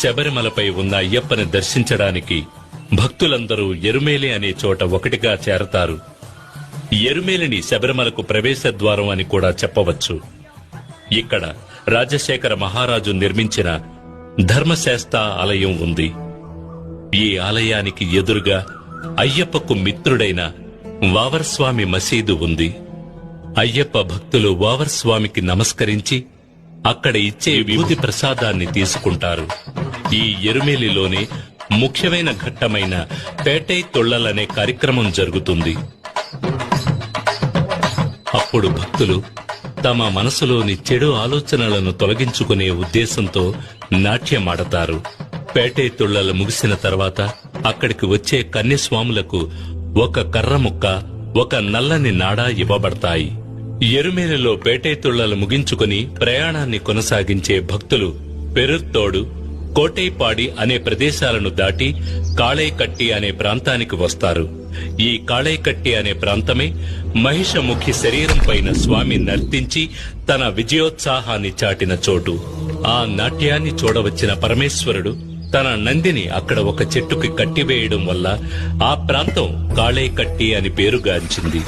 శబరిమలపై ఉన్న అయ్యప్పని దర్శించడానికి భక్తులందరూ ఎరుమేలి అనే చోట ఒకటిగా చేరతారు. ఎరుమేలిని శబరిమలకు ప్రవేశ ద్వారం అని కూడా చెప్పవచ్చు. ఇక్కడ రాజశేఖర మహారాజు నిర్మించిన ధర్మశాస్త్ర ఆలయం ఉంది. ఈ ఆలయానికి ఎదురుగా అయ్యప్పకు మిత్రుడైన వావర్స్వామి మసీదు ఉంది. అయ్యప్ప భక్తులు వావర్స్వామికి నమస్కరించి అక్కడ ఇచ్చే విభూతి ప్రసాదాన్ని తీసుకుంటారు. ఈ ఎరుమేలిలోనే ముఖ్యమైన ఘట్టమైన పేటై తొళ్లలనే కార్యక్రమం జరుగుతుంది. అప్పుడు భక్తులు తమ మనసులోని చెడు ఆలోచనలను తొలగించుకునే ఉద్దేశంతో నాట్యమాడతారు. పేటై తొళ్లలు ముగిసిన తర్వాత అక్కడికి వచ్చే కన్యస్వాములకు ఒక కర్ర ముక్క, ఒక నల్లని నాడా ఇవ్వబడతాయి. ఎరుమేలిలో పేటై తొళ్లలు ముగించుకుని ప్రయాణాన్ని కొనసాగించే భక్తులు పెరుత్తోడు, కోటైపాడి అనే ప్రదేశాలను దాటి కాళైకట్టి అనే ప్రాంతానికి వస్తారు. ఈ కాళైకట్టి అనే ప్రాంతమే మహిషముఖి శరీరం పైన స్వామి నర్తించి తన విజయోత్సాహాన్ని చాటిన చోటు. ఆ నాట్యాన్ని చూడవచ్చిన పరమేశ్వరుడు తన నందిని అక్కడ ఒక చెట్టుకి కట్టివేయడం వల్ల ఆ ప్రాంతం కాళైకట్టి అని పేరుగాంచింది.